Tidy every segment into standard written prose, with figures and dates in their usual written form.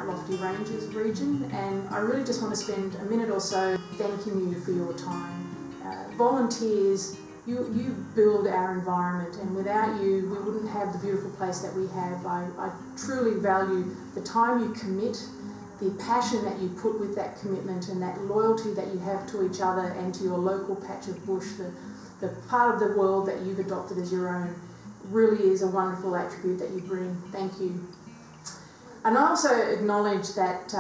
Mount Lofty Ranges region, and I really just want to spend a minute or so thanking you for your time. Volunteers, you build our environment, and without you we wouldn't have the beautiful place that we have. I truly value the time you commit, the passion that you put with that commitment, and that loyalty that you have to each other and to your local patch of bush, the part of the world that you've adopted as your own. Really is a wonderful attribute that you bring. Thank you. And I also acknowledge that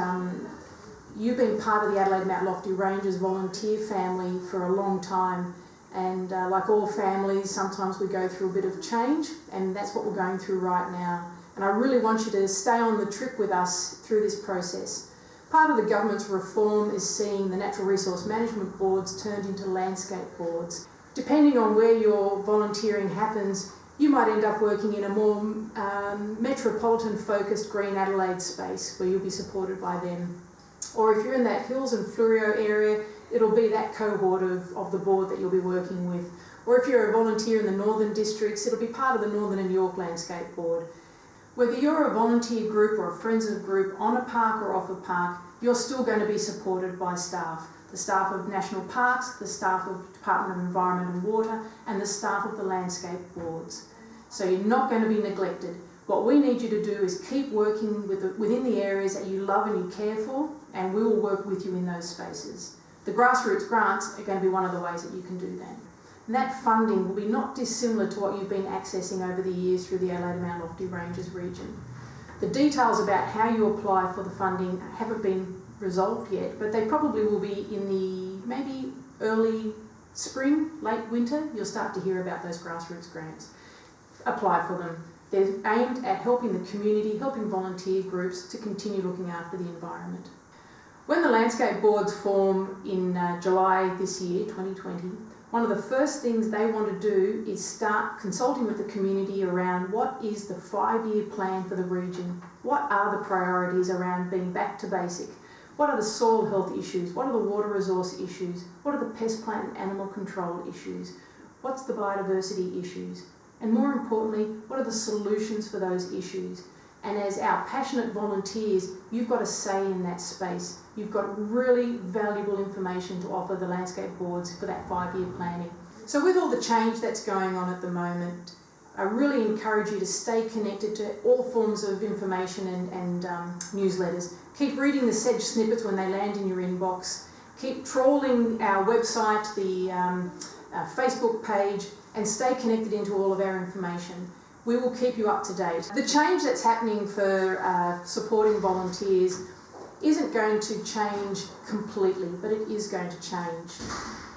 you've been part of the Adelaide Mount Lofty Ranges volunteer family for a long time, and like all families, sometimes we go through a bit of change, and that's what we're going through right now. And I really want you to stay on the trip with us through this process. Part of the government's reform is seeing the natural resource management boards turned into landscape boards. Depending on where your volunteering happens, you might end up working in a more metropolitan-focused Green Adelaide space where you'll be supported by them. Or if you're in that Hills and Flurio area, it'll be that cohort of the board that you'll be working with. Or if you're a volunteer in the Northern Districts, it'll be part of the Northern and York Landscape Board. Whether you're a volunteer group or a friends of group on a park or off a park, you're still going to be supported by staff. The staff of National Parks, the staff of Department of Environment and Water, and the staff of the landscape boards. So you're not going to be neglected. What we need you to do is keep working within the areas that you love and you care for, and we will work with you in those spaces. The grassroots grants are going to be one of the ways that you can do that. And that funding will be not dissimilar to what you've been accessing over the years through the Adelaide Mount Lofty Ranges region. The details about how you apply for the funding haven't been resolved yet, but they probably will be in the maybe early spring, late winter. You'll start to hear about those grassroots grants. Apply for them. They're aimed at helping the community, helping volunteer groups to continue looking after the environment. When the landscape boards form in July this year, 2020, one of the first things they want to do is start consulting with the community around what is the 5-year plan for the region. What are the priorities around being back to basic? What are the soil health issues? What are the water resource issues? What are the pest, plant and animal control issues? What's the biodiversity issues? And more importantly, what are the solutions for those issues? And as our passionate volunteers, you've got a say in that space. You've got really valuable information to offer the landscape boards for that 5-year planning. So with all the change that's going on at the moment, I really encourage you to stay connected to all forms of information and newsletters. Keep reading the Sedge snippets when they land in your inbox. Keep trawling our website, the Facebook page, and stay connected into all of our information. We will keep you up to date. The change that's happening for supporting volunteers isn't going to change completely, but it is going to change.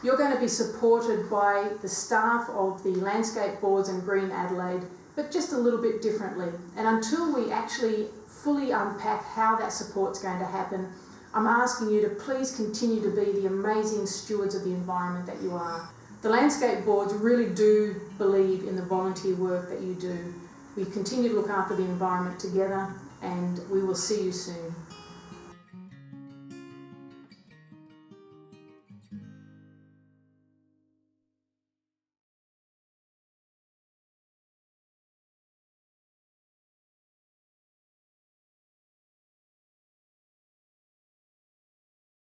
You're going to be supported by the staff of the landscape boards and Green Adelaide, but just a little bit differently. And until we actually fully unpack how that support's going to happen, I'm asking you to please continue to be the amazing stewards of the environment that you are. The landscape boards really do believe in the volunteer work that you do. We continue to look after the environment together, and we will see you soon.